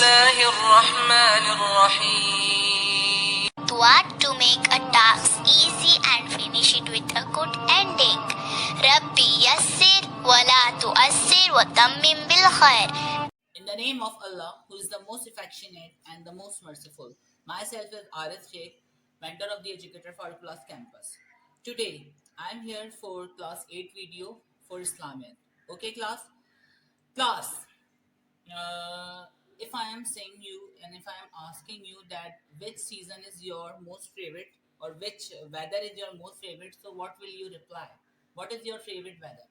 الله الرحمن الرحيم. What to make a task easy and finish it with a good ending. Rabbi yassir wa la tu'assir wa tammim bil khair. In the name of Allah, who is the most affectionate and the most merciful. Myself is Arif Sheikh, mentor of the Educator for Class Campus. Today, I am here for class 8 video for Islamic. Okay, class? Class, if I am saying you and if I am asking you that which season is your most favorite or which weather is your most favorite, so what will you reply? What is your favorite weather?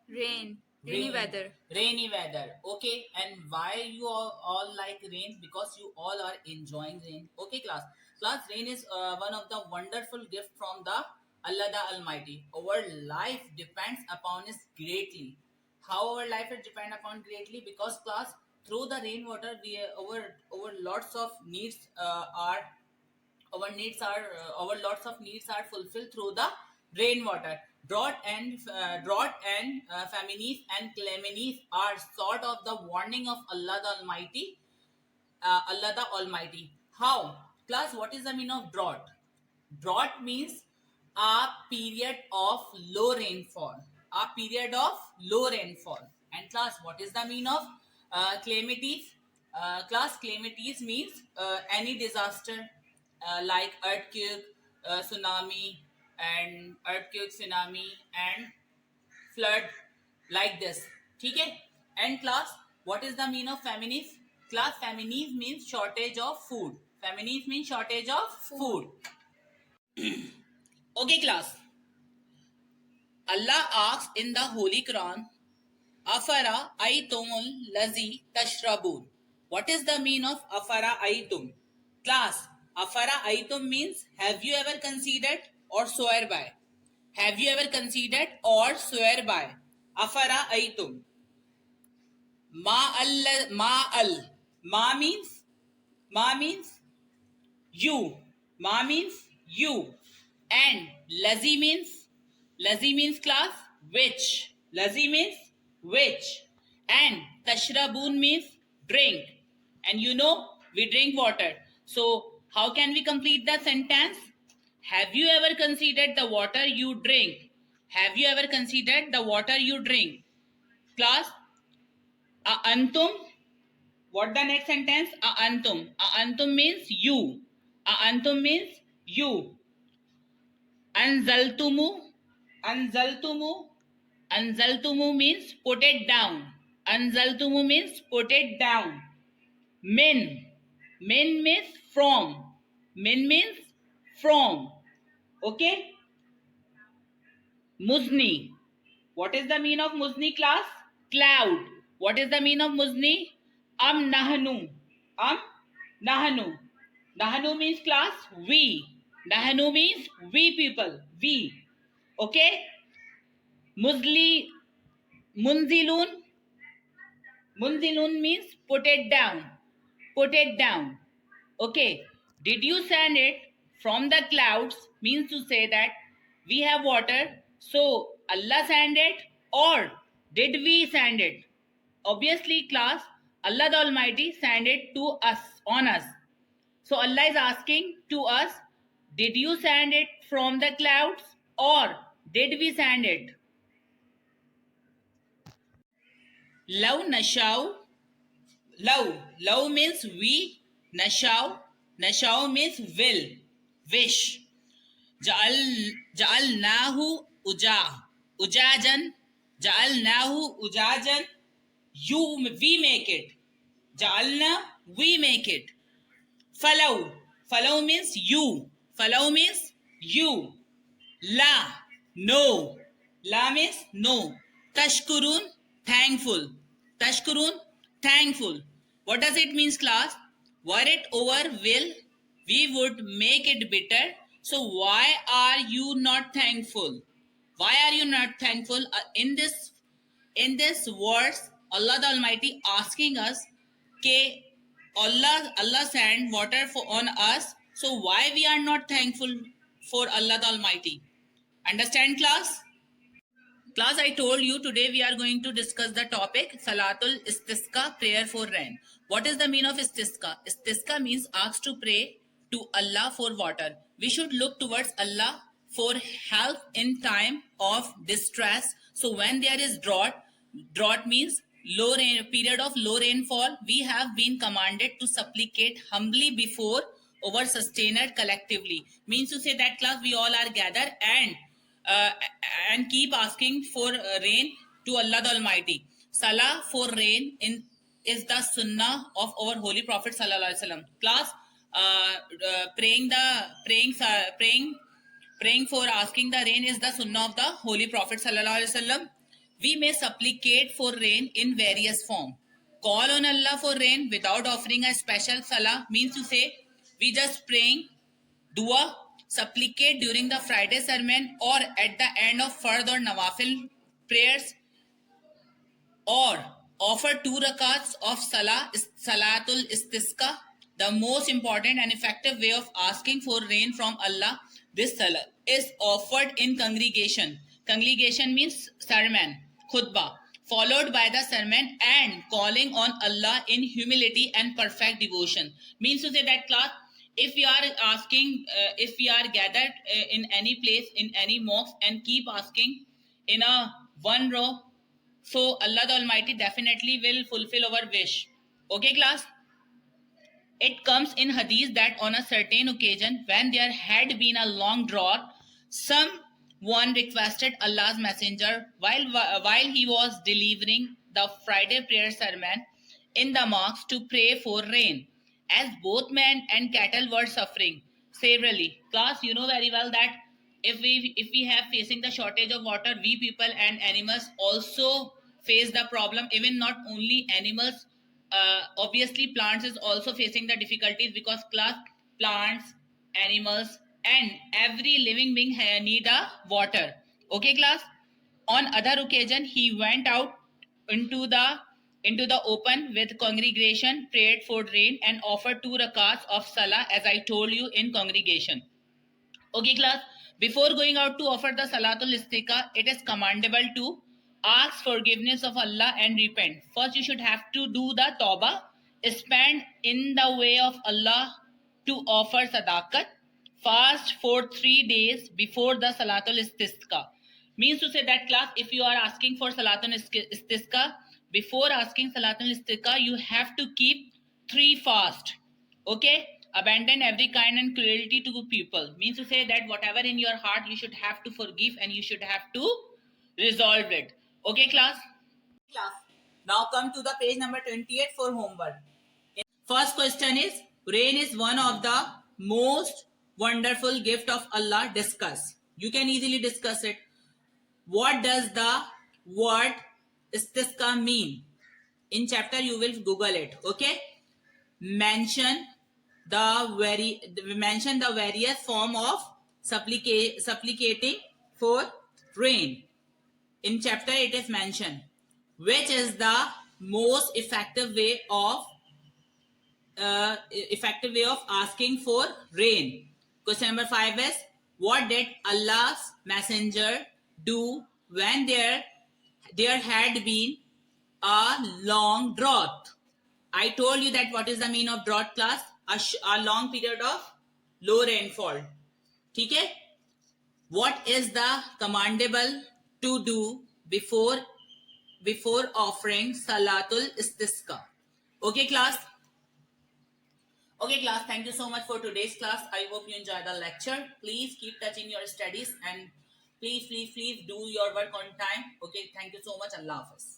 Rainy weather. Rainy weather. Okay, and why you all like rain? Because you all are enjoying rain. Okay, class. Rain is one of the wonderful gift from the Allah the Almighty. Our life depends upon it greatly. How our life is depend upon greatly? Because class, through the rainwater, our lots of needs are our lots of needs are fulfilled through the rainwater. Drought and famines and calamities are sort of the warning of Allah the Almighty. How? Class, what is the meaning of drought? Drought means a period of low rainfall. A period of low rainfall. And class, what is the meaning of calamities? Class, calamities means any disaster like tsunami, and flood, like this. Okay? And class, what is the meaning of famines? Class, famines means shortage of food. Famines means shortage of food. Okay, class. Allah asks in the Holy Quran, Afara aitumul lazi tashrabun. What is the meaning of Afara aitum? Class, Afara aitum means have you ever considered or swear by? Have you ever considered or swear by? Afara aitum. Ma means you. Ma means you. And lazi means class which. Lazi means which. And tashrabun means drink. And you know we drink water. So how can we complete the sentence? Have you ever considered the water you drink? Have you ever considered the water you drink? Class, a antum. What the next sentence? A antum. A antum means you. A antum means you. Anzaltumu. Anzaltumu means put it down. Anzaltumu means put it down. Min means from. Min means from. Okay? Muzni. What is the meaning of muzni, class? Cloud. What is the meaning of muzni? Nahnu. Nahnu means class we. Nahnu means we people. We. Okay? Munzilun means put it down. Put it down. Okay. Did you send it from the clouds? Means to say that we have water, so Allah sent it, or did we send it? Obviously, class, Allah the Almighty sent it to us, on us. So Allah is asking to us, did you send it from the clouds, or did we send it? Law nashau. Law means we. Nashau means will, wish. Ja'alnahu ujajan. Ja'alnahu ujajan. We make it. Ja'alna, we make it. Falau means you. Falau means you. La, no. La means no. Tashkurun, thankful. Tashkurun, thankful. What does it mean, class? Were it over will, we would make it bitter. So why are you not thankful? Why are you not thankful? In this verse, Allah the Almighty asking us, okay, Allah sent water on us. So why we are not thankful for Allah the Almighty? Understand, class? Class, I told you today we are going to discuss the topic Salatul Istisqa, prayer for rain. What is the meaning of Istisqa? Istisqa means ask to pray to Allah for water. We should look towards Allah for help in time of distress. So when there is drought means low rain, period of low rainfall, we have been commanded to supplicate humbly before our sustainer collectively. Means to say that class we all are gathered and keep asking for rain to Allah the Almighty. Salah for rain is the sunnah of our Holy Prophet Sallallahu Alaihi Wasallam. Class, praying for asking the rain is the sunnah of the Holy Prophet Sallallahu Alaihi Wasallam. We may supplicate for rain in various form. Call on Allah for rain without offering a special salah means to say we just praying dua, supplicate during the Friday sermon or at the end of fard or nawafil prayers, or offer 2 rakats of Salatul Istisqa, the most important and effective way of asking for rain from Allah. This salah is offered in congregation. Congregation means sermon, khutbah, followed by the sermon and calling on Allah in humility and perfect devotion. Means to say that class, if we are asking, if we are gathered in any place, in any mosque and keep asking in a one row, so Allah the Almighty definitely will fulfill our wish. Okay class? It comes in hadith that on a certain occasion when there had been a long drought, someone requested Allah's messenger while he was delivering the Friday prayer sermon in the mosque to pray for rain, as both men and cattle were suffering severely. Class, you know very well that if we have facing the shortage of water, we people and animals also face the problem. Even not only animals, obviously plants is also facing the difficulties, because class, plants, animals and every living being need a water. Okay class? On other occasion he went out into the open with congregation, prayed for rain and offered 2 rakats of salah, as I told you, in congregation. Okay class, before going out to offer the Salatul Istisqa, it is commendable to ask forgiveness of Allah and repent. First you should have to do the tawbah, spend in the way of Allah, to offer sadaqat, fast for 3 days before the Salatul Istisqa. Means to say that class, if you are asking for Salatul Istisqa, before asking Salatul Istisqa, you have to keep 3 fast. Okay? Abandon every kind and cruelty to people. Means to say that whatever in your heart, you should have to forgive and you should have to resolve it. Okay, class? Now come to the page number 28 for homework. First question is, rain is one of the most wonderful gift of Allah. Discuss. You can easily discuss it. What does the word istisqa mean? In chapter you will Google it. Okay? Mention the various form of supplicating for rain. In chapter it is mentioned. Which is the most effective way of asking for rain? Question number 5 is, what did Allah's messenger do when there had been a long drought? I told you that what is the meaning of drought class? A long period of low rainfall. Okay? What is the commandable to do before offering Salatul Istisqa? Okay class? Okay class, thank you so much for today's class. I hope you enjoyed the lecture. Please keep touching your studies and please do your work on time. Okay, thank you so much. Allah Hafiz.